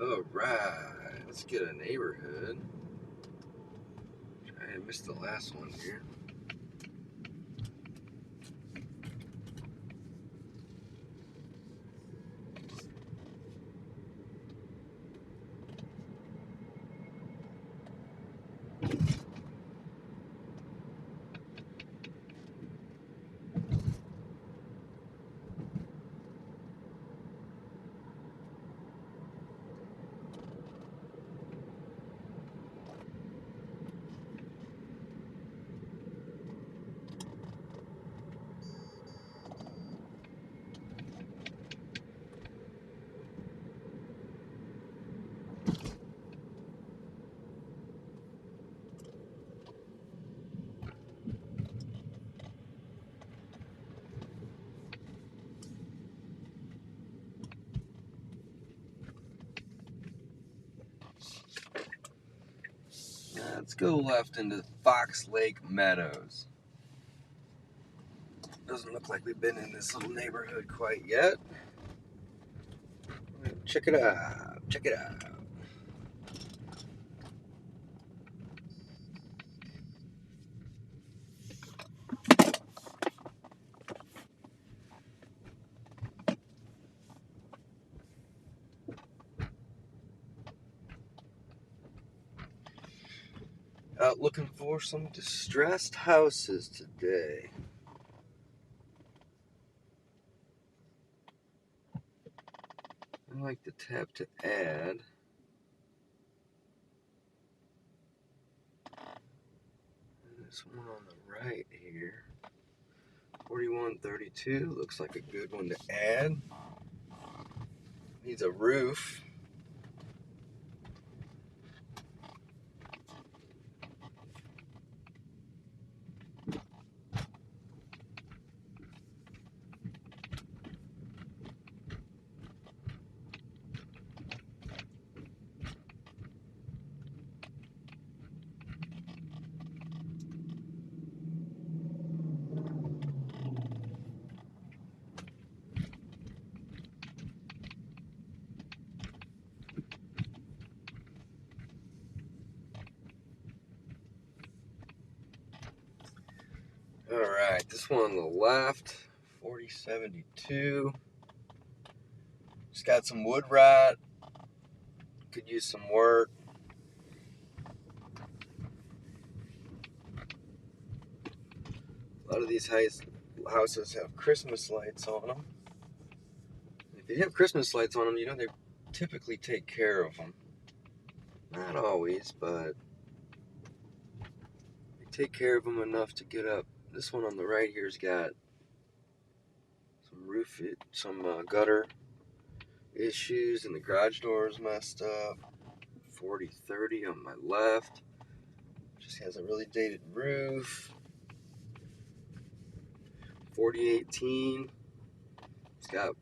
Alright, let's get a neighborhood. I missed the last one here. Let's go left into Fox Lake Meadows. Doesn't look like we've been in this little neighborhood quite yet. Check it out. Check it out. Out looking for some distressed houses today. I like to tap to add. This one on the right here. 4132 looks like a good one to add. Needs a roof. Alright, this one on the left, 4072. It's got some wood rot. Could use some work. A lot of these houses have Christmas lights on them. If you have Christmas lights on them, you know they typically take care of them. Not always, but they take care of them enough to get up. This one on the right here's got some gutter issues, and the garage door is messed up. 4030 on my left. Just has a really dated roof. 4018. It's got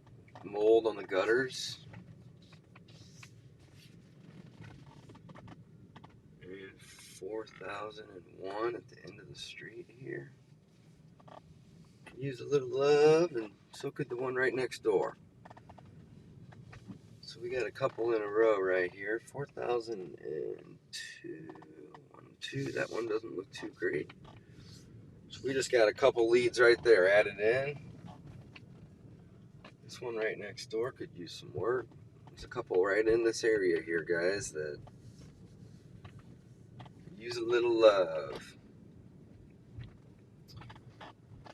mold on the gutters. And 4001 at the end of the street here. Use a little love, and so could the one right next door. So we got a couple in a row right here. 4002. 1, 2. That one doesn't look too great. So we just got a couple leads right there added in. This one right next door could use some work. There's a couple right in this area here, guys, that could use a little love.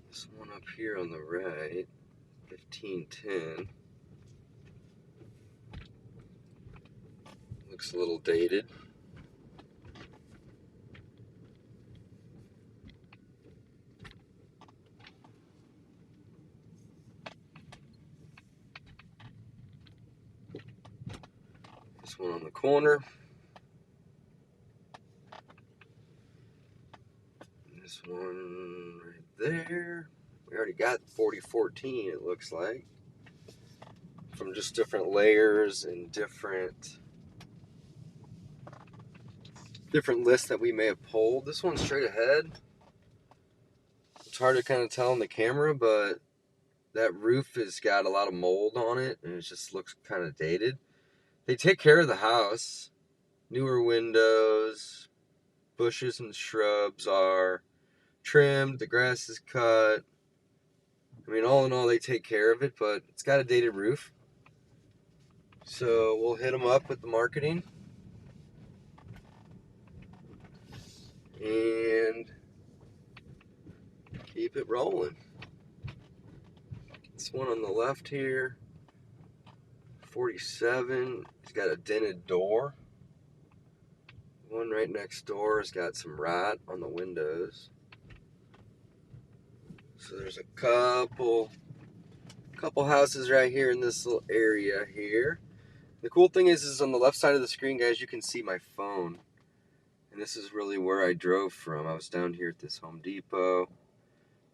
This one up here on the right, 1510. Looks a little dated. This one on the corner. This one right there. We already got 4014, it looks like. From just different layers and different lists that we may have pulled. This one's straight ahead. It's hard to kind of tell on the camera, but that roof has got a lot of mold on it, and it just looks kind of dated. They take care of the house. Newer windows, bushes and shrubs are trimmed, the grass is cut. I mean, all in all, they take care of it, but it's got a dated roof. So we'll hit them up with the marketing and keep it rolling. This one on the left here, 47, it's got a dented door. One right next door has got some rot on the windows. So there's a couple houses right here in this little area here. The cool thing is on the left side of the screen, guys, you can see my phone. And this is really where I drove from. I was down here at this Home Depot,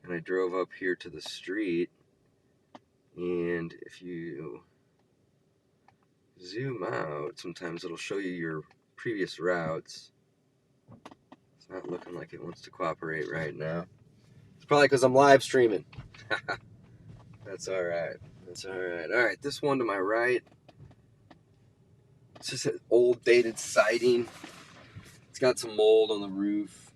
and I drove up here to the street. And if you zoom out, sometimes it'll show you your previous routes. It's not looking like it wants to cooperate right now. It's probably because I'm live streaming. That's all right. That's all right. All right, this one to my right. It's just an old dated siding. It's got some mold on the roof.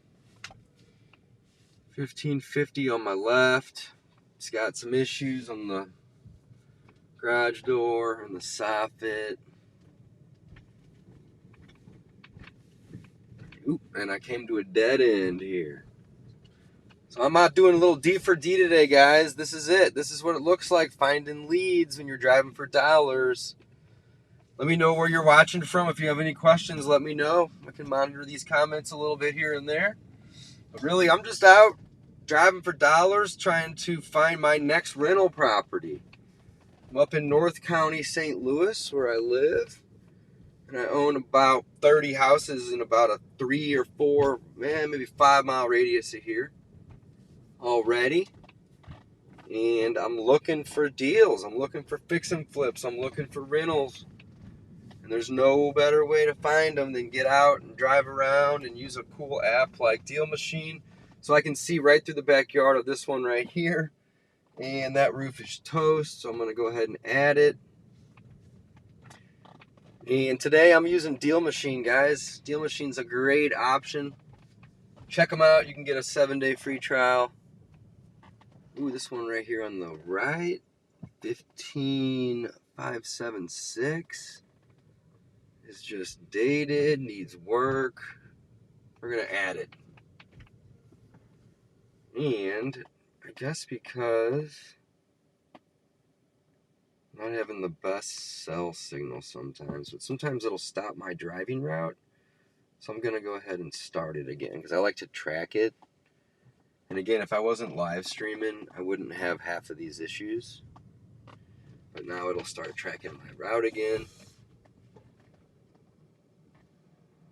1550 on my left. It's got some issues on the garage door and the soffit. Oop, and I came to a dead end here. So I'm out doing a little D for D today, guys. This is it. This is what it looks like finding leads when you're driving for dollars. Let me know where you're watching from. If you have any questions, let me know. I can monitor these comments a little bit here and there. But really, I'm just out driving for dollars, trying to find my next rental property. I'm up in North County, St. Louis, where I live. And I own about 30 houses in about a 3 or 4, maybe 5 mile radius of here already. And I'm looking for deals. I'm looking for fix and flips. I'm looking for rentals. And there's no better way to find them than get out and drive around and use a cool app like Deal Machine. So I can see right through the backyard of this one right here. And that roof is toast, so I'm going to go ahead and add it. And today I'm using Deal Machine, guys. Deal Machine's a great option. Check them out. You can get a 7-day free trial. Ooh, this one right here on the right, 15576, is just dated, needs work. We're going to add it. And I guess because I'm not having the best cell signal sometimes, but sometimes it'll stop my driving route. So I'm going to go ahead and start it again because I like to track it. And again, if I wasn't live streaming, I wouldn't have half of these issues. But now it'll start tracking my route again.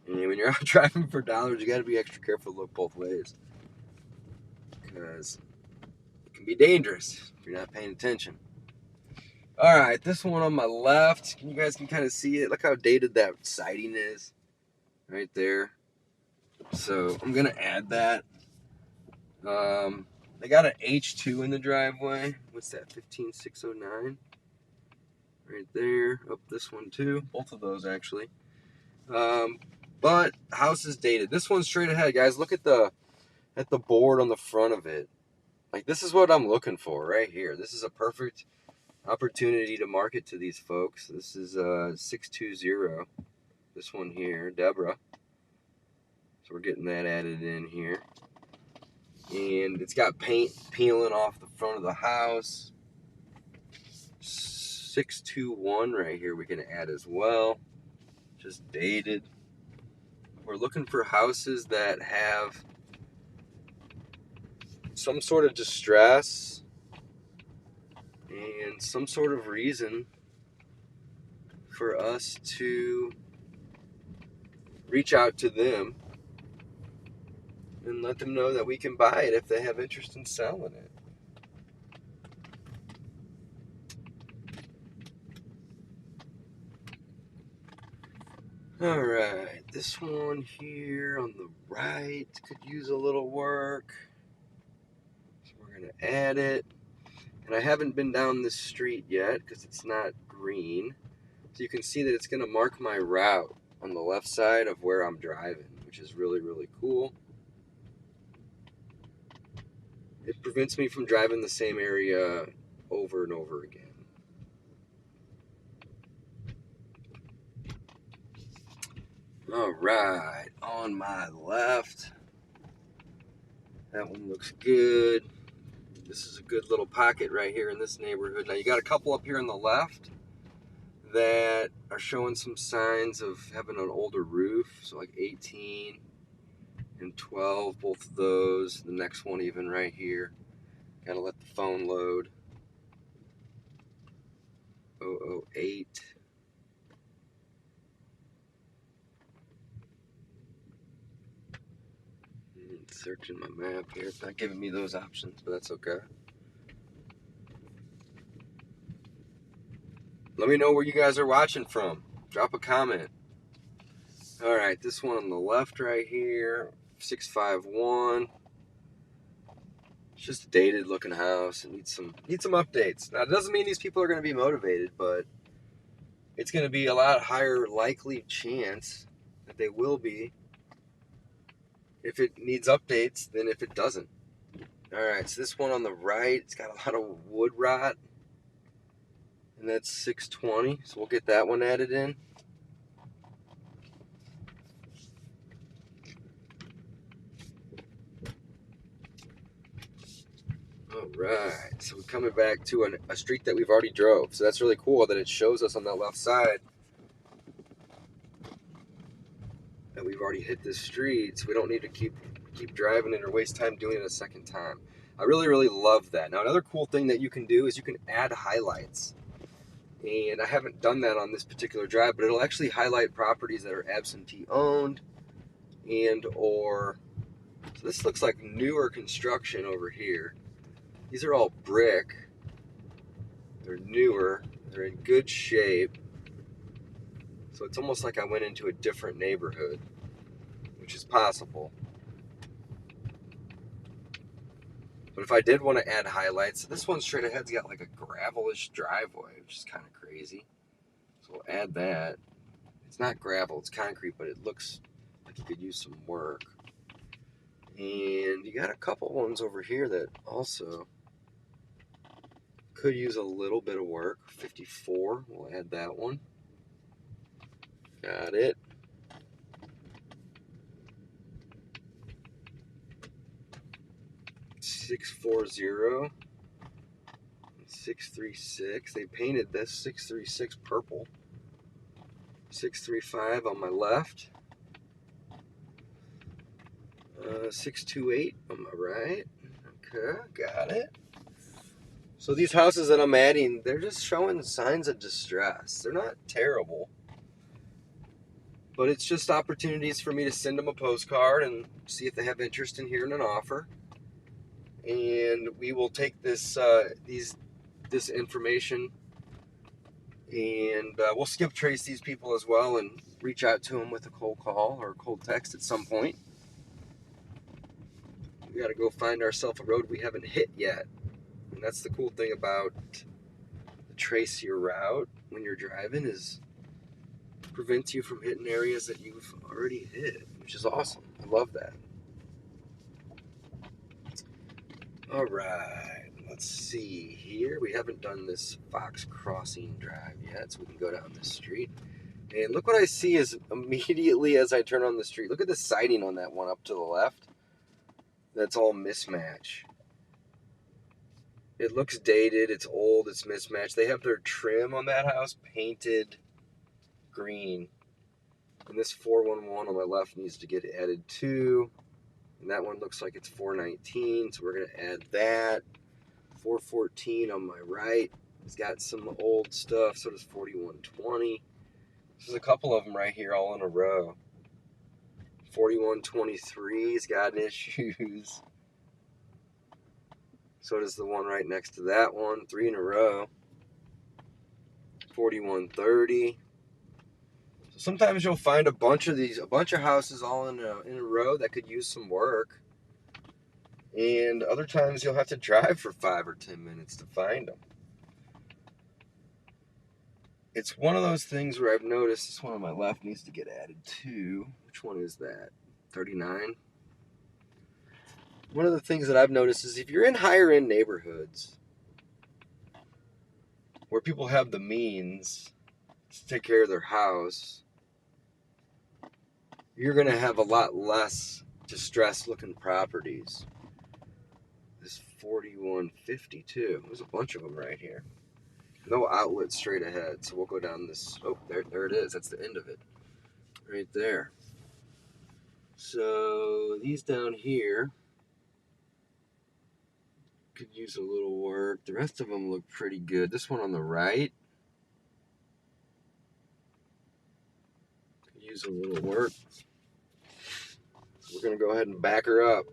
And when you're out driving for dollars, you got to be extra careful to look both ways. Because it can be dangerous if you're not paying attention. All right, this one on my left, you guys can kind of see it. Look how dated that siding is right there. So I'm going to add that. They got an H2 in the driveway. What's that, 15609? Right there. Up this one too. Both of those actually. But house is dated. This one's straight ahead, guys. Look at the board on the front of it. Like, this is what I'm looking for right here. This is a perfect opportunity to market to these folks. This is 620. This one here, Deborah. So we're getting that added in here. And it's got paint peeling off the front of the house. 621 right here we can add as well. Just dated. We're looking for houses that have some sort of distress and some sort of reason for us to reach out to them and let them know that we can buy it if they have interest in selling it. All right, this one here on the right could use a little work. So we're going to add it. And I haven't been down this street yet because it's not green. So you can see that it's going to mark my route on the left side of where I'm driving, which is really, really cool. It prevents me from driving the same area over and over again. All right, on my left. That one looks good. This is a good little pocket right here in this neighborhood. Now you got a couple up here on the left that are showing some signs of having an older roof. So like 18 and 12, both of those. The next one even right here. Gotta let the phone load. 008. Searching my map here. It's not giving me those options, but that's okay. Let me know where you guys are watching from. Drop a comment. All right, this one on the left right here, 651. It's just a dated looking house. It needs some updates. Now, it doesn't mean these people are going to be motivated, but it's going to be a lot higher likely chance that they will be if it needs updates than if it doesn't. All right, so this one on the right, it's got a lot of wood rot, and that's 620, so we'll get that one added in. All right, so we're coming back to a street that we've already drove, so that's really cool that it shows us on that left side that we've already hit this street, so we don't need to keep driving it or waste time doing it a second time. I really, really love that. Now, another cool thing that you can do is you can add highlights. And I haven't done that on this particular drive, but it'll actually highlight properties that are absentee owned and or, so this looks like newer construction over here. These are all brick. They're newer. They're in good shape. So it's almost like I went into a different neighborhood, which is possible. But if I did want to add highlights, this one straight ahead's got like a gravelish driveway, which is kind of crazy. So we'll add that. It's not gravel, it's concrete, but it looks like you could use some work. And you got a couple ones over here that also could use a little bit of work. 54, we'll add that one. Got it. .640, 636. They painted this 636 purple. 635 on my left. 628 on my right. Okay, got it. So these houses that I'm adding, they're just showing signs of distress. They're not terrible, but it's just opportunities for me to send them a postcard and see if they have interest in hearing an offer. And we will take this this information and we'll skip trace these people as well and reach out to them with a cold call or a cold text at some point. We got to go find ourselves a road we haven't hit yet. And that's the cool thing about the trace your route when you're driving is it prevents you from hitting areas that you've already hit, which is awesome. I love that. All right, let's see here. We haven't done this Fox Crossing Drive yet, so we can go down this street. And look what I see is immediately as I turn on the street. Look at the siding on that one up to the left. That's all mismatch. It looks dated, it's old, it's mismatched. They have their trim on that house painted green. And this 411 on my left needs to get added too. And that one looks like it's 419, so we're going to add that. 414 on my right. It's got some old stuff, so does 4120. There's a couple of them right here all in a row. 4123's got issues. So does the one right next to that one. 3 in a row. 4130. So sometimes you'll find a bunch of houses all in a row that could use some work. And other times you'll have to drive for 5 or 10 minutes to find them. it's one of those things where I've noticed this one on my left needs to get added too. Which one is that? 39. One of the things that I've noticed is if you're in higher end neighborhoods where people have the means to take care of their house, you're going to have a lot less distressed looking properties. This 4152. There's a bunch of them right here. No outlet straight ahead, so we'll go down this. Oh, there it is. That's the end of it, right there. So these down here could use a little work. The rest of them look pretty good. This one on the right could use a little work. So we're gonna go ahead and back her up.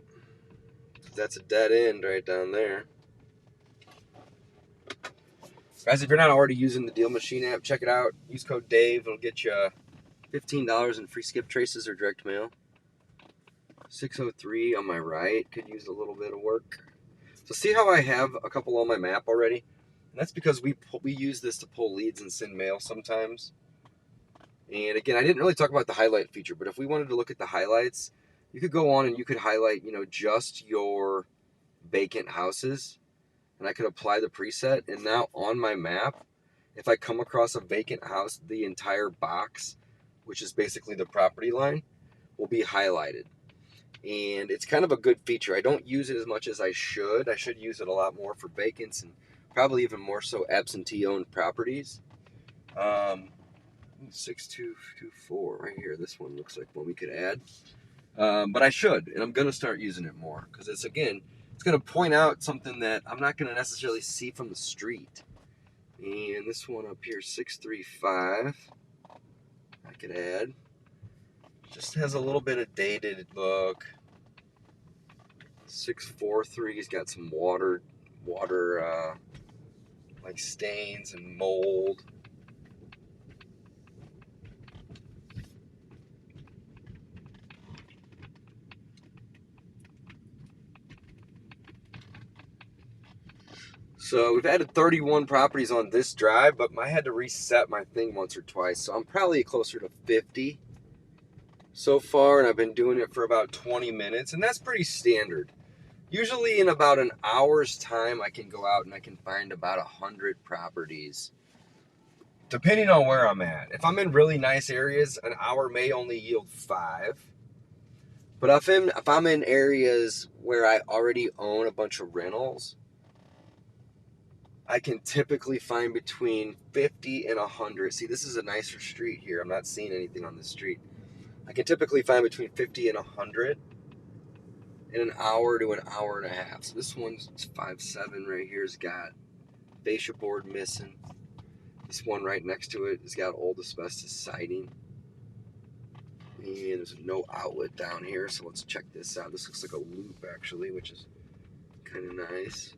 That's a dead end right down there. Guys, if you're not already using the Deal Machine app, check it out. Use code Dave. It'll get you $15 in free skip traces or direct mail. 603 on my right could use a little bit of work. So see how I have a couple on my map already? And that's because we use this to pull leads and send mail sometimes. And again, I didn't really talk about the highlight feature, but if we wanted to look at the highlights, you could go on and you could highlight, just your vacant houses. And I could apply the preset. And now on my map, if I come across a vacant house, the entire box, which is basically the property line, will be highlighted. And it's kind of a good feature. I don't use it as much as I should. I should use it a lot more for vacants and probably even more so absentee owned properties. 6224 right here. This one looks like one we could add. But I should, and I'm going to start using it more because it's going to point out something that I'm not going to necessarily see from the street. And this one up here, 635, I could add. Just has a little bit of dated look. 643's got some water like stains and mold. So we've added 31 properties on this drive, but I had to reset my thing once or twice. So I'm probably closer to 50 so far, and I've been doing it for about 20 minutes, and that's pretty standard. Usually in about an hour's time, I can go out and I can find about 100 properties, depending on where I'm at. If I'm in really nice areas, an hour may only yield 5. But if I'm in areas where I already own a bunch of rentals, I can typically find between 50 and 100. See, this is a nicer street here. I'm not seeing anything on this street. I can typically find between 50 and 100 in an hour to an hour and a half. So this one's 5.7 right here has got fascia board missing. This one right next to it has got old asbestos siding. And there's no outlet down here, so let's check this out. This looks like a loop actually, which is kind of nice.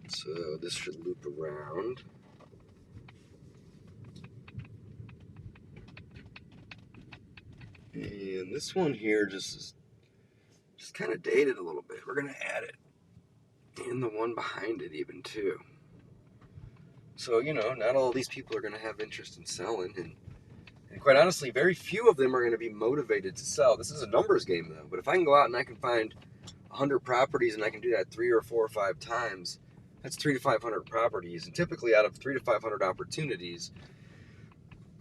So this should loop around. And this one here just kind of dated a little bit. We're going to add it. And the one behind it even too. So, not all these people are going to have interest in selling. And quite honestly, very few of them are going to be motivated to sell. This is a numbers game though. But if I can go out and I can find 100 properties and I can do that 3 or 4 or 5 times, that's 300 to 500 properties. And typically out of 300 to 500 opportunities,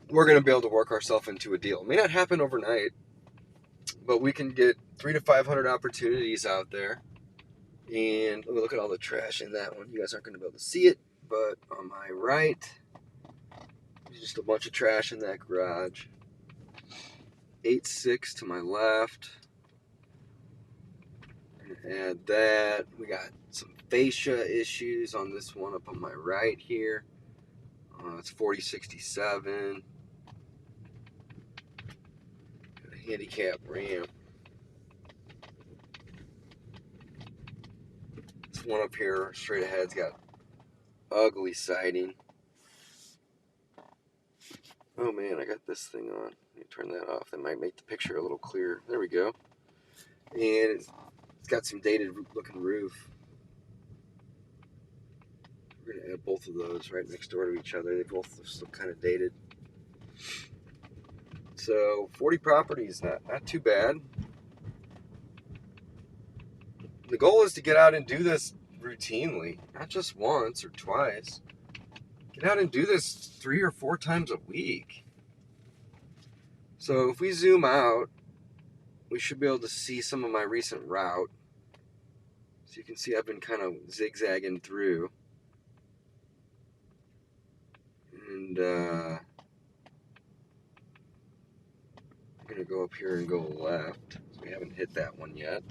we're going to be able to work ourselves into a deal. It may not happen overnight, but we can get 300 to 500 opportunities out there. And look at all the trash in that one. You guys aren't going to be able to see it, but on my right, there's just a bunch of trash in that garage. 8.6 to my left. Add that. We got some fascia issues on this one up on my right here. It's 4067. Got a handicap ramp. This one up here straight ahead's got ugly siding. Oh man, I got this thing on. Let me turn that off. That might make the picture a little clearer. There we go. And got some dated looking roof. We're going to add both of those right next door to each other. They both look kind of dated. So 40 properties, not too bad. The goal is to get out and do this routinely, not just once or twice. Get out and do this 3 or 4 times a week. So if we zoom out, we should be able to see some of my recent route. So you can see I've been kind of zigzagging through. And I'm going to go up here and go left. So we haven't hit that one yet.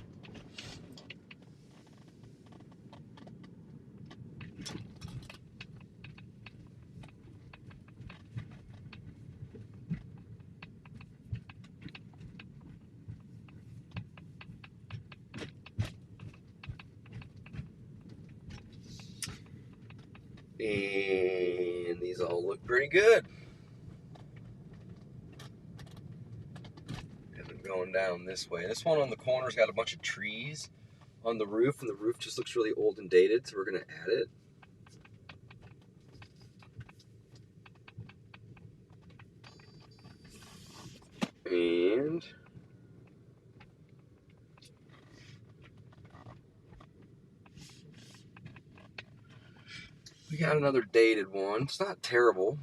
And these all look pretty good. Going down this way. This one on the corner's got a bunch of trees on the roof, and the roof just looks really old and dated, so we're going to add it. And we got another dated one. It's not terrible,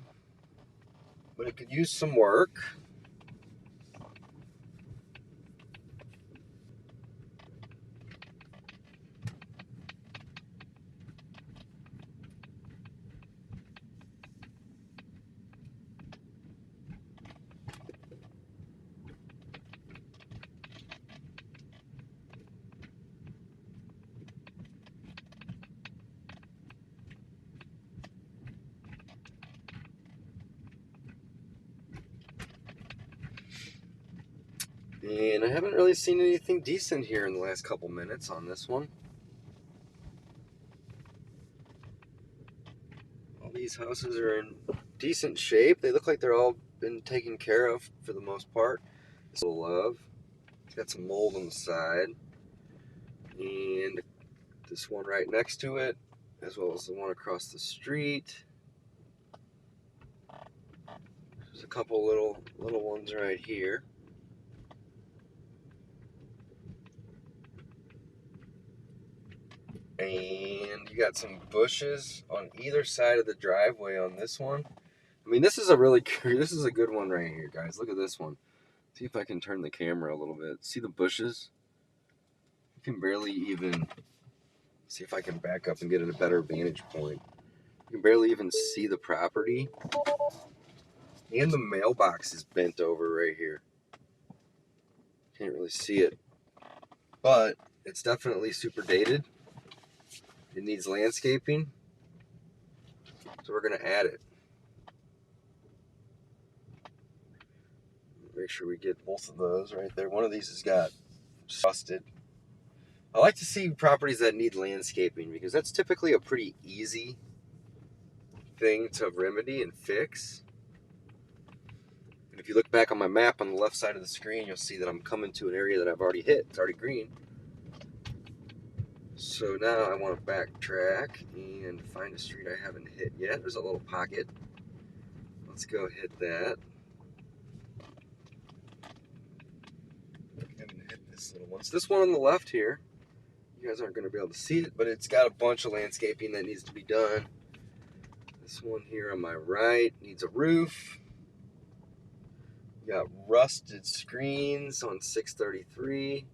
but it could use some work. And I haven't really seen anything decent here in the last couple minutes on this one. All these houses are in decent shape. They look like they're all been taken care of for the most part. This little love. It's got some mold on the side. And this one right next to it, as well as the one across the street. There's a couple little ones right here. And you got some bushes on either side of the driveway on this one. I mean, this is a good one right here, guys. Look at this one. See if I can turn the camera a little bit. See the bushes? You can barely even see if I can back up and get at a better vantage point. You can barely even see the property. And the mailbox is bent over right here. Can't really see it. But it's definitely super dated. It needs landscaping. So we're going to add it. Make sure we get both of those right there. One of these has got rusted. I like to see properties that need landscaping because that's typically a pretty easy thing to remedy and fix. And if you look back on my map on the left side of the screen, you'll see that I'm coming to an area that I've already hit. It's already green. So now I want to backtrack and find a street I haven't hit yet. There's a little pocket. Let's go hit that. I haven't hit this little one. It's this one on the left here. You guys aren't going to be able to see it, but it's got a bunch of landscaping that needs to be done. This one here on my right needs a roof. You got rusted screens on 633.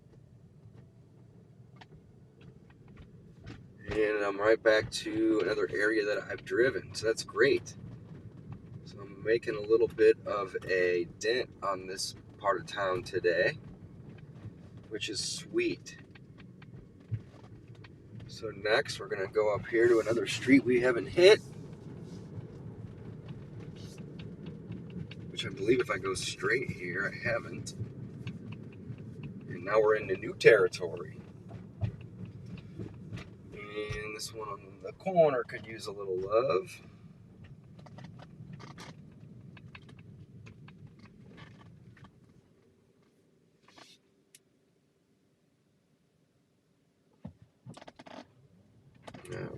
And I'm right back to another area that I've driven, so that's great. So I'm making a little bit of a dent on this part of town today, which is sweet. So next we're going to go up here to another street we haven't hit, which I believe if I go straight here, I haven't. And now we're into new territory. And this one on the corner could use a little love.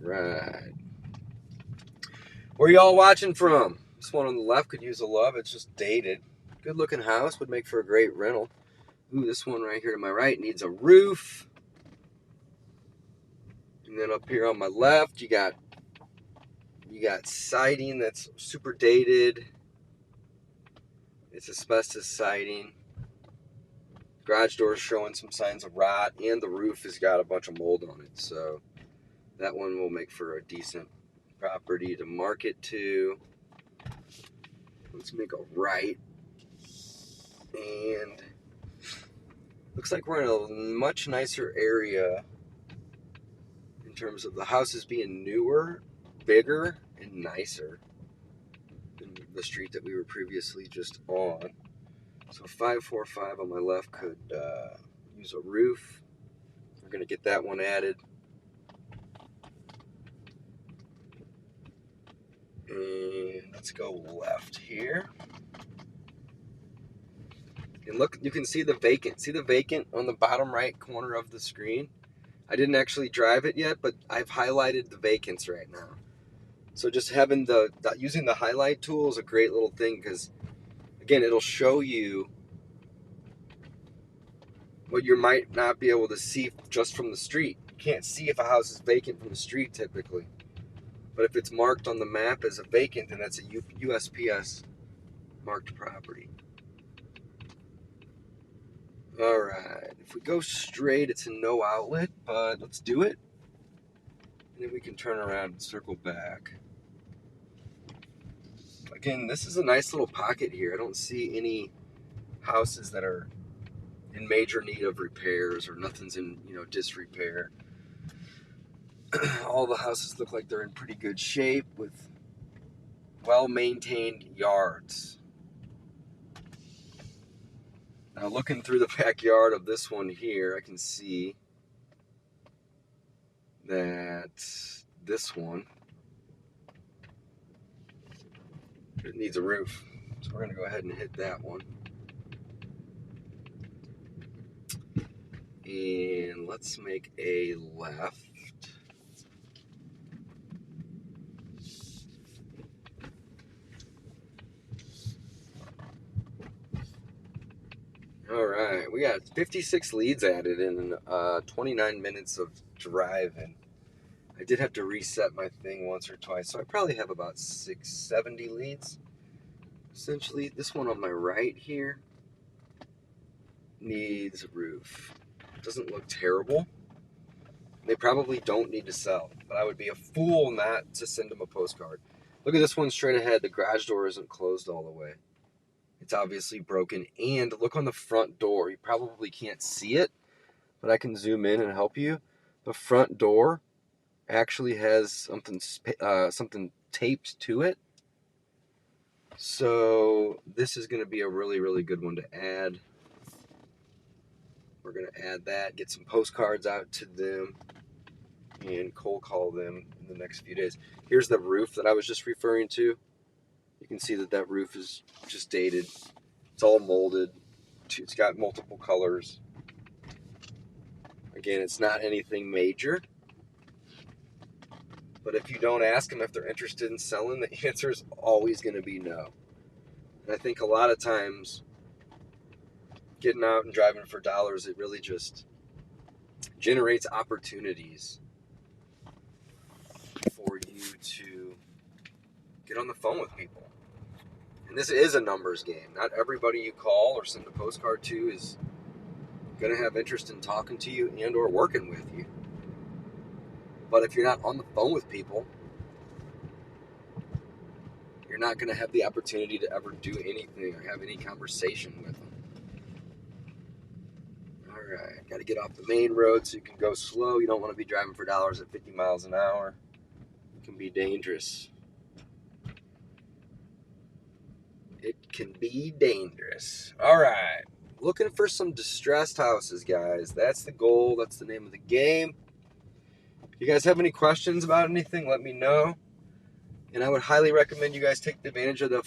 right. Where y'all watching from? This one on the left could use a love. It's just dated. Good looking house, would make for a great rental. Ooh, this one right here to my right needs a roof. And then up here on my left, you got siding that's super dated. It's asbestos siding. Garage door is showing some signs of rot, and the roof has got a bunch of mold on it. So that one will make for a decent property to market to. Let's make a right. And looks like we're in a much nicer area in terms of the houses being newer, bigger, and nicer than the street that we were previously just on. So 545 on my left could use a roof. We're going to get that one added. And let's go left here. And look, you can see the vacant. See the vacant on the bottom right corner of the screen? I didn't actually drive it yet, but I've highlighted the vacants right now. So just having using the highlight tool is a great little thing because, again, it'll show you what you might not be able to see just from the street. You can't see if a house is vacant from the street typically. But if it's marked on the map as a vacant, then that's a USPS marked property. All right, if we go straight, it's a no outlet, but let's do it. And then we can turn around and circle back. Again, this is a nice little pocket here. I don't see any houses that are in major need of repairs or nothing's in, disrepair. All the houses look like they're in pretty good shape with well-maintained yards. Now looking through the backyard of this one here, I can see that this one, it needs a roof. So we're gonna go ahead and hit that one. And let's make a left. All right, we got 56 leads added in 29 minutes of driving. I did have to reset my thing once or twice, so I probably have about 670 leads. Essentially, this one on my right here needs a roof. Doesn't look terrible. They probably don't need to sell, but I would be a fool not to send them a postcard. Look at this one straight ahead. The garage door isn't closed all the way. It's obviously broken. And look on the front door. You probably can't see it, but I can zoom in and help you. The front door actually has something taped to it. So this is going to be a really, really good one to add. We're going to add that, get some postcards out to them, and cold call them in the next few days. Here's the roof that I was just referring to. You can see that roof is just dated. It's all molded. It's got multiple colors. Again, it's not anything major. But if you don't ask them if they're interested in selling, the answer is always going to be no. And I think a lot of times, getting out and driving for dollars, it really just generates opportunities for you to get on the phone with people. And this is a numbers game. Not everybody you call or send a postcard to is going to have interest in talking to you and or working with you. But if you're not on the phone with people, you're not going to have the opportunity to ever do anything or have any conversation with them. All right, got to get off the main road so you can go slow. You don't want to be driving for dollars at 50 miles an hour. It can be dangerous. It can be dangerous. All right, looking for some distressed houses, guys. That's the goal. That's the name of the game. If you guys have any questions about anything, let me know. And I would highly recommend you guys take advantage of the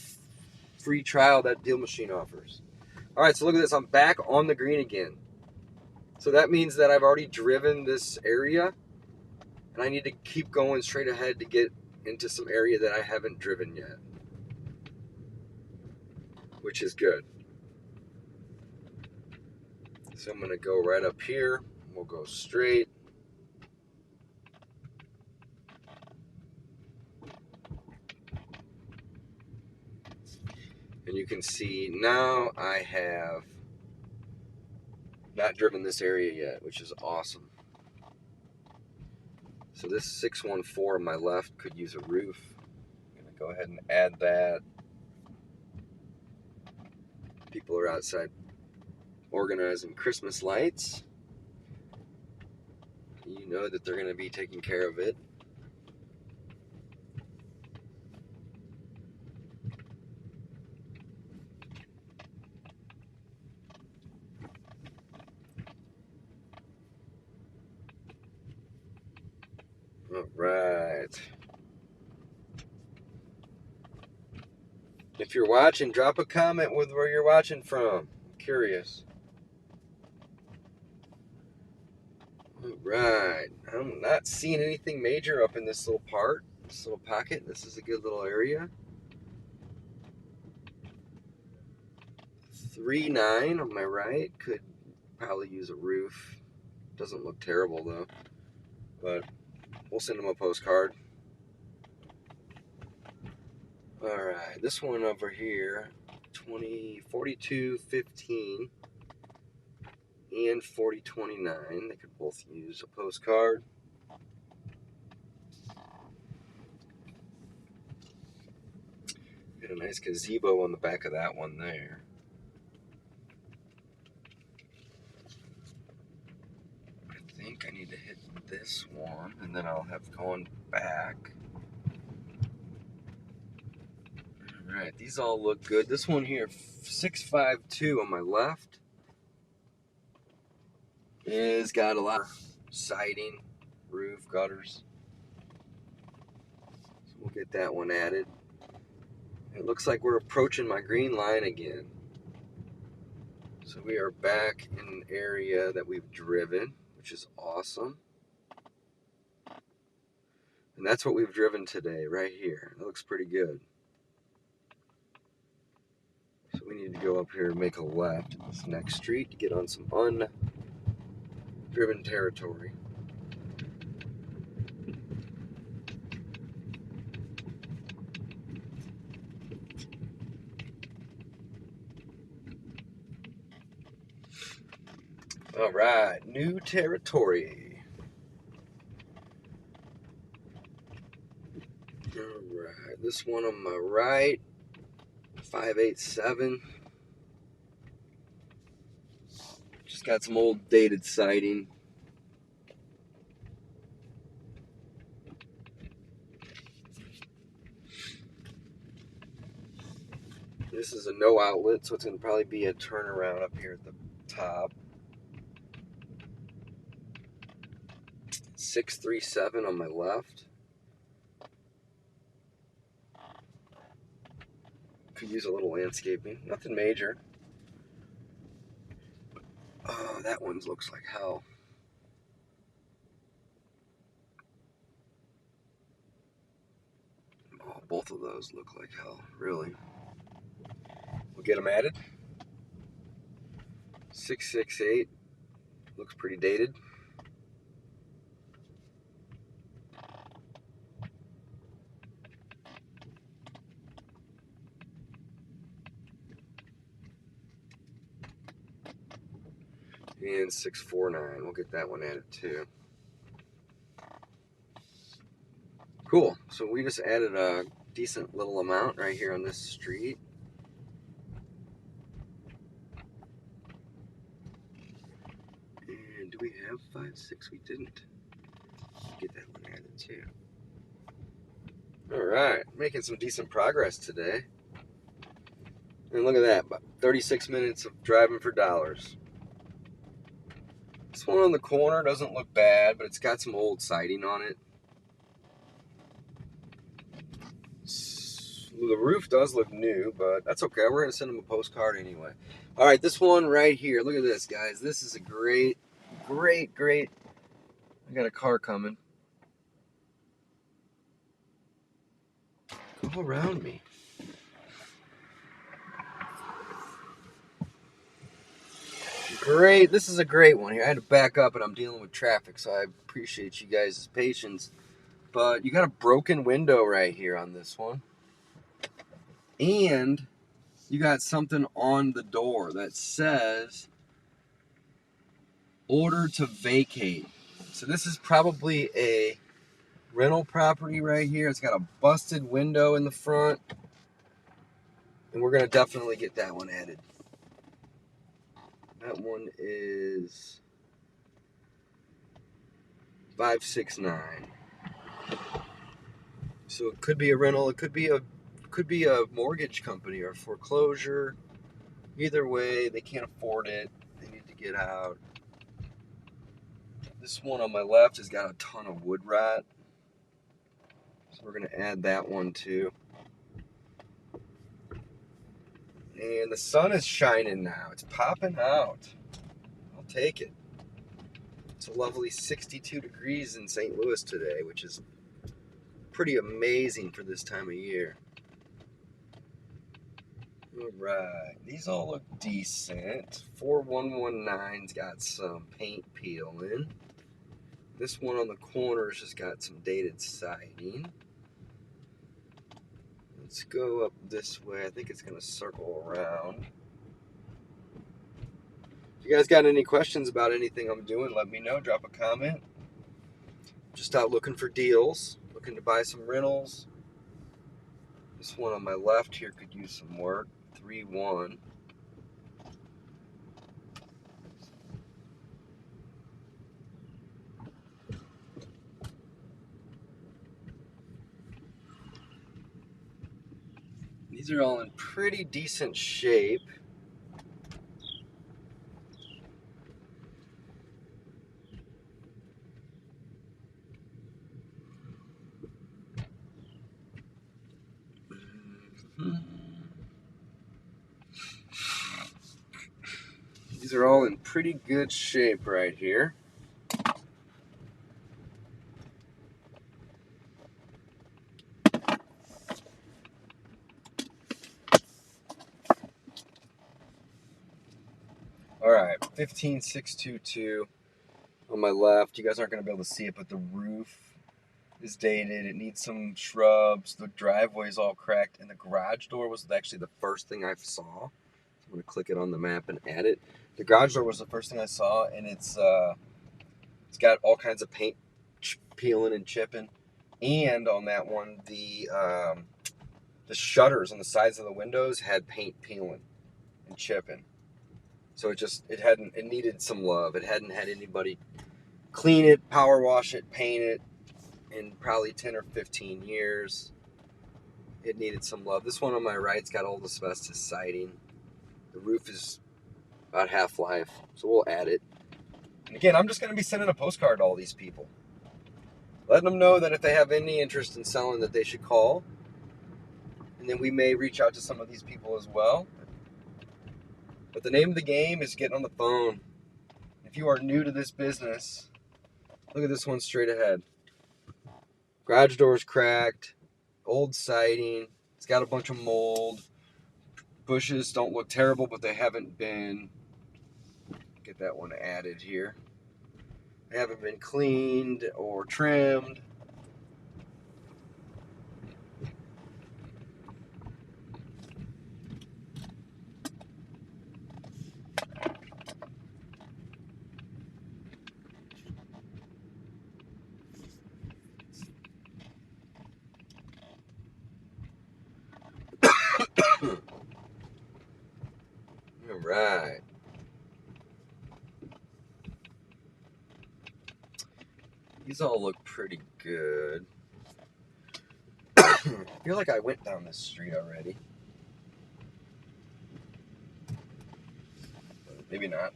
free trial that Deal Machine offers. All right, so look at this. I'm back on the green again. So that means that I've already driven this area and I need to keep going straight ahead to get into some area that I haven't driven yet, which is good. So I'm going to go right up here. We'll go straight. And you can see now I have not driven this area yet, which is awesome. So this 614 on my left could use a roof. I'm going to go ahead and add that. People are outside organizing Christmas lights. You know that they're going to be taking care of it. All right. If you're watching, drop a comment with where you're watching from. I'm curious. All right. I'm not seeing anything major up in this little part, this little pocket. This is a good little area. 3-9 on my right could probably use a roof. Doesn't look terrible though, but we'll send them a postcard. All right, this one over here, 4215 and 4029. They could both use a postcard. Got a nice gazebo on the back of that one there. I think I need to hit this one, and then I'll have going back. All right, these all look good. This one here, 652 on my left, is got a lot of siding, roof, gutters. So we'll get that one added. It looks like we're approaching my green line again. So we are back in an area that we've driven, which is awesome. And that's what we've driven today, right here. It looks pretty good. So we need to go up here and make a left in this next street to get on some undriven territory. All right, new territory. All right, this one on my right, 587. Just got some old dated siding. This is a no outlet, so it's going to probably be a turnaround up here at the top. 637 on my left. Could use a little landscaping. Nothing major. Oh, that one looks like hell. Oh, both of those look like hell, really. We'll get them added. 668 looks pretty dated. And 649, we'll get that one added too. Cool, so we just added a decent little amount right here on this street. And do we have 5-6? We didn't. Get that one added too. All right, making some decent progress today. And look at that, about 36 minutes of driving for dollars. This one on the corner doesn't look bad, but it's got some old siding on it. The roof does look new, but that's okay. We're going to send them a postcard anyway. All right, this one right here. Look at this, guys. This is a great. I got a car coming. all around me. Great. This is a great one here. I had to back up and I'm dealing with traffic, so I appreciate you guys' patience. But you got a broken window right here on this one. And you got something on the door that says order to vacate. So this is probably a rental property right here. It's got a busted window in the front. And we're going to definitely get that one added. That one is 569. So it could be a rental, it could be a mortgage company or foreclosure. Either way, they can't afford it. They need to get out. This one on my left has got a ton of wood rot. So we're going to add that one too. And the sun is shining now. It's popping out. I'll take it. It's a lovely 62 degrees in St. Louis today, which is pretty amazing for this time of year. All right, these all look decent. 4119's got some paint peeling. This one on the corner's just got some dated siding. Let's go up this way. I think it's going to circle around. If you guys got any questions about anything I'm doing, let me know. Drop a comment. Just out looking for deals, looking to buy some rentals. This one on my left here could use some work. 3-1. These are all in pretty decent shape. These are all in pretty good shape right here. All right, 15622 on my left. You guys aren't going to be able to see it, but the roof is dated. It needs some shrubs. The driveway is all cracked, and the garage door was actually the first thing I saw. So I'm going to click it on the map and add it. The garage door was the first thing I saw, and it's got all kinds of paint peeling and chipping. And on that one, the shutters on the sides of the windows had paint peeling and chipping. So it needed some love. It hadn't had anybody clean it, power wash it, paint it in probably 10 or 15 years. It needed some love. This one on my right's got old asbestos siding. The roof is about half-life, so we'll add it. And again, I'm just going to be sending a postcard to all these people, letting them know that if they have any interest in selling, that they should call. And then we may reach out to some of these people as well. But the name of the game is getting on the phone. If you are new to this business, look at this one straight ahead. Garage door's cracked, old siding, it's got a bunch of mold. Bushes don't look terrible, but they haven't been, get that one added here. They haven't been cleaned or trimmed. All right. These all look pretty good. I feel like I went down this street already. But maybe not.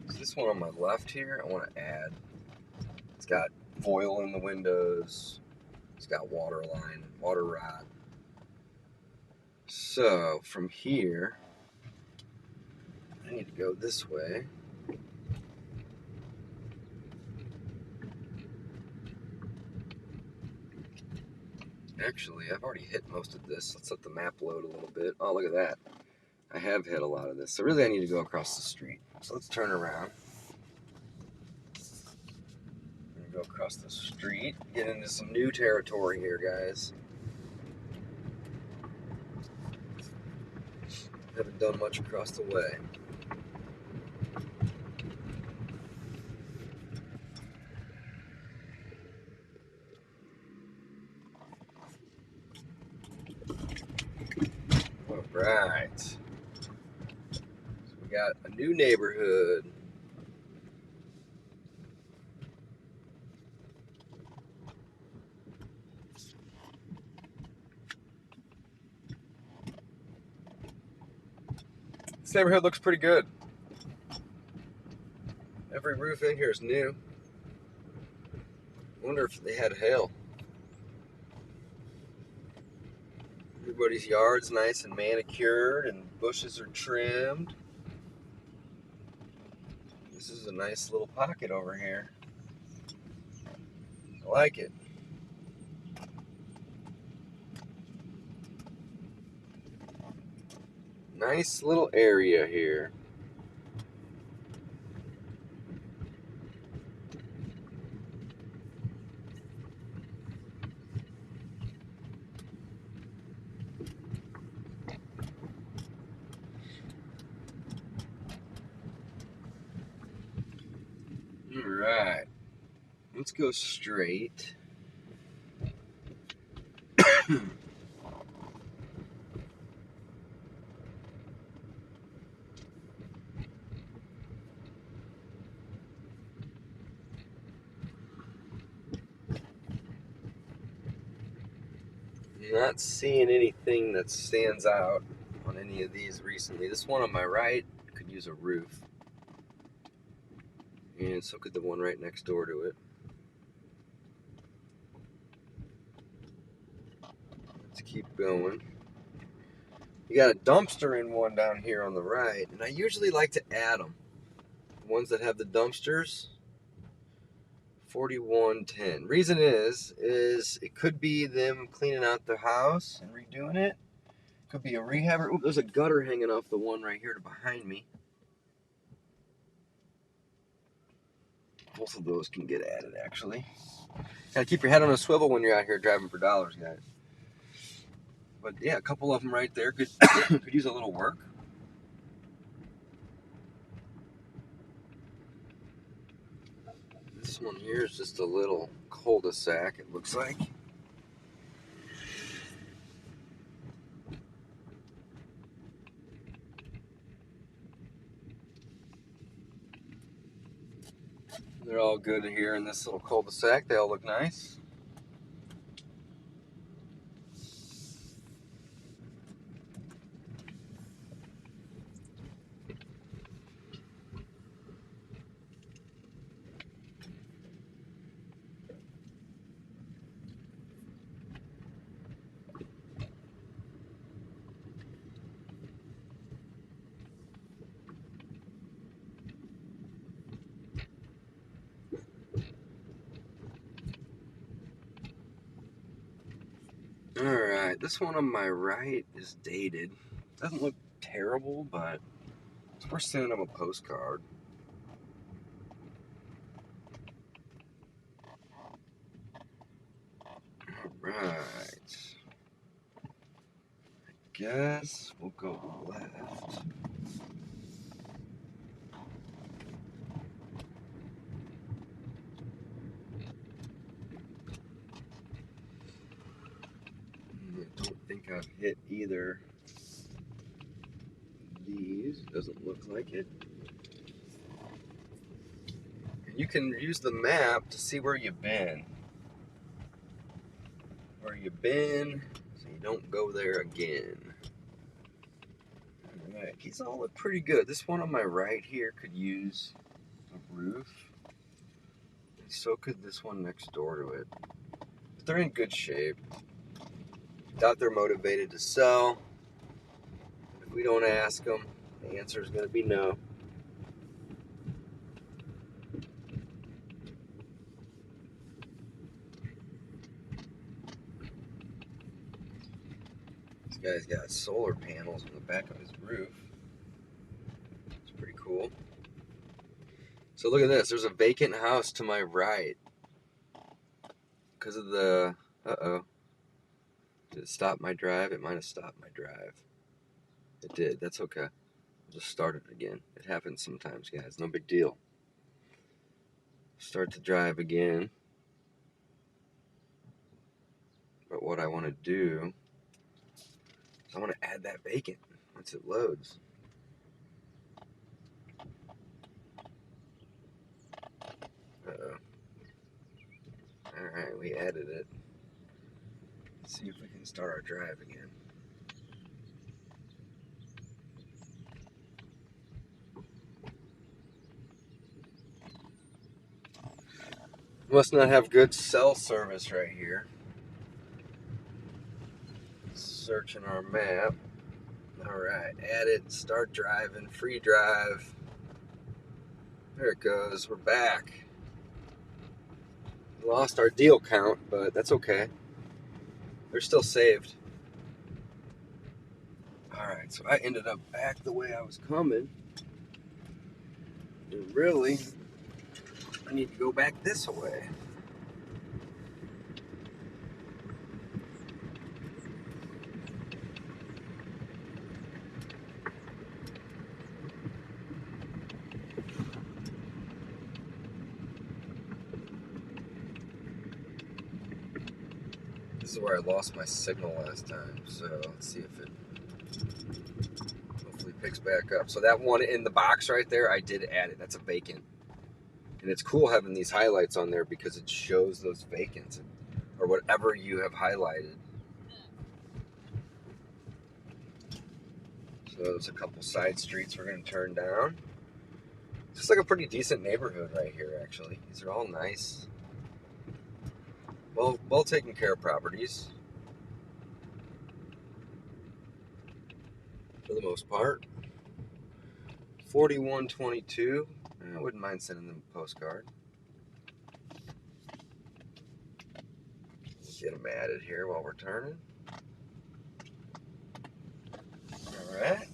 So this one on my left here, I want to add. It's got foil in the windows. It's got water rot. So from here, I need to go this way. Actually, I've already hit most of this. Let's let the map load a little bit. Oh, look at that. I have hit a lot of this. So really I need to go across the street. So let's turn around. And go across the street. Get into some new territory here, guys. Haven't done much across the way. All right. So we got a new neighborhood. This neighborhood looks pretty good. Every roof in here is new. I wonder if they had hail. Everybody's yard's nice and manicured and bushes are trimmed. This is a nice little pocket over here. I like it. Nice little area here. All right. Let's go straight. Not seeing anything that stands out on any of these recently. This one on my right could use a roof. And so could the one right next door to it. Let's keep going. You got a dumpster in one down here on the right, and I usually like to add them. The ones that have the dumpsters, 4110. Reason is it could be them cleaning out the house and redoing it. Could be a rehabber. Ooh, there's a gutter hanging off the one right here behind me. Both of those can get added, actually. Gotta keep your head on a swivel when you're out here driving for dollars, guys. But yeah, a couple of them right there could could use a little work. This one here is just a little cul-de-sac, it looks like. They're all good here in this little cul-de-sac. They all look nice. Alright, this one on my right is dated. Doesn't look terrible, but it's worth sending them a postcard. Alright. I guess we'll go left. I don't think I've hit either these. Doesn't look like it. And you can use the map to see where you've been. Where you've been, so you don't go there again. Alright, these all look pretty good. This one on my right here could use a roof. And so could this one next door to it. But they're in good shape. Doubt they're motivated to sell. If we don't ask them, the answer is going to be no. Guy's got solar panels on the back of his roof. It's pretty cool. So look at this. There's a vacant house to my right. Because of the... Uh-oh. Did it stop my drive? It might have stopped my drive. It did. That's okay. I'll just start it again. It happens sometimes, guys. No big deal. Start the drive again. But what I want to do is I want to add that vacant once it loads. Uh-oh. Alright, we added it. Let's see if we can start our drive again. Must not have good cell service right here. Searching our map. Alright, add it, start driving, free drive. There it goes, we're back. We lost our deal count, but that's okay. They're still saved. Alright, so I ended up back the way I was coming. And really, I need to go back this way. This is where I lost my signal last time, so let's see if it hopefully picks back up. So that one in the box right there, I did add it. That's a vacant. And it's cool having these highlights on there because it shows those vacants or whatever you have highlighted. So there's a couple side streets we're going to turn down. Just like a pretty decent neighborhood right here, actually. These are all nice. Well taken care of properties. For the most part. 4122. I wouldn't mind sending them a postcard. Get them added here while we're turning. Alright.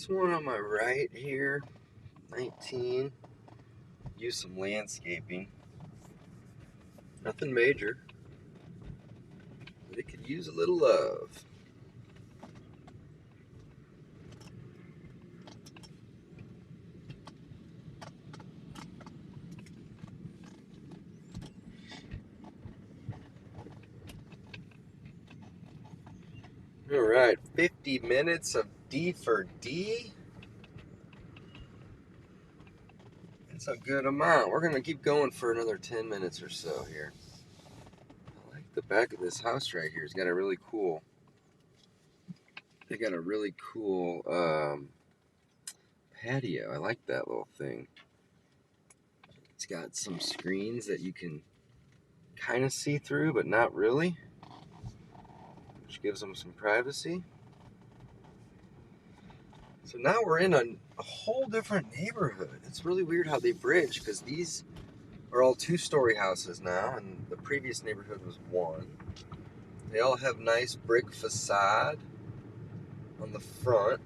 This one on my right here, 19. Use some landscaping. Nothing major. But it could use a little love. Alright, 50 minutes of D for D. That's a good amount. We're going to keep going for another 10 minutes or so here. I like the back of this house right here. It's got a really cool... They got a really cool patio. I like that little thing. It's got some screens that you can kind of see through, but not really. Which gives them some privacy. So now we're in a whole different neighborhood. It's really weird how they bridge, because these are all two-story houses now, and the previous neighborhood was one. They all have nice brick facade on the front,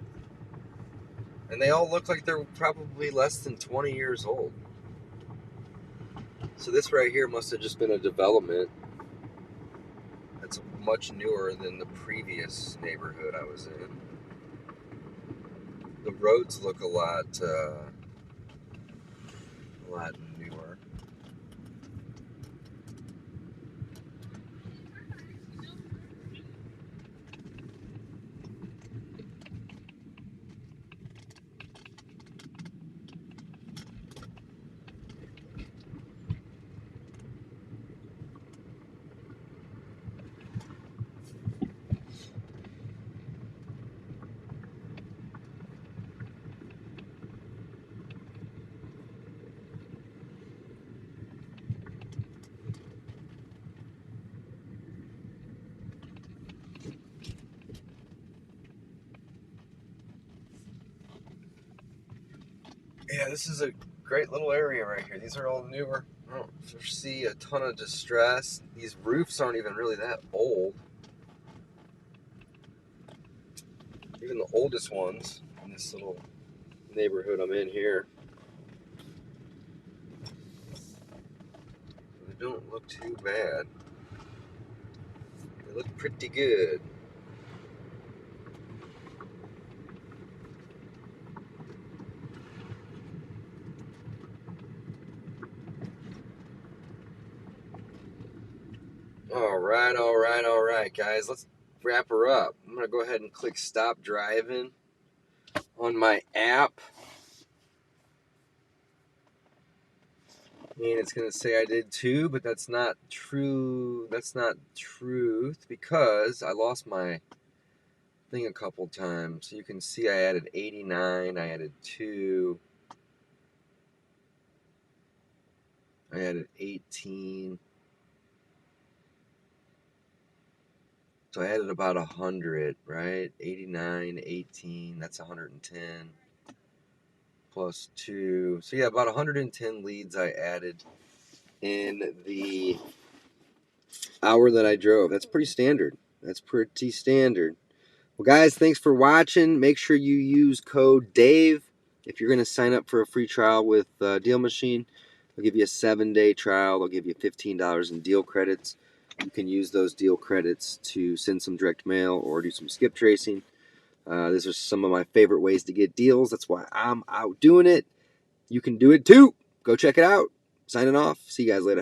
and they all look like they're probably less than 20 years old. So this right here must have just been a development that's much newer than the previous neighborhood I was in. The roads look a lot newer. this is a great little area right here. These are all newer. I don't see a ton of distress. These roofs aren't even really that old. Even the oldest ones in this little neighborhood I'm in here, they don't look too bad. They look pretty good. All right, guys. Let's wrap her up. I'm going to go ahead and click stop driving on my app. And it's going to say I did too, but that's not true. That's not truth because I lost my thing a couple times. So you can see I added 89, I added 2, I added 18. So I added about 100, right? 89, 18, that's 110. Plus 2. So yeah, about 110 leads I added in the hour that I drove. That's pretty standard. Well, guys, thanks for watching. Make sure you use code DAVE if you're going to sign up for a free trial with Deal Machine. They'll give you a 7-day trial. They'll give you $15 in deal credits. You can use those deal credits to send some direct mail or do some skip tracing. These are some of my favorite ways to get deals. That's why I'm out doing it. You can do it too. Go check it out. Signing off. See you guys later.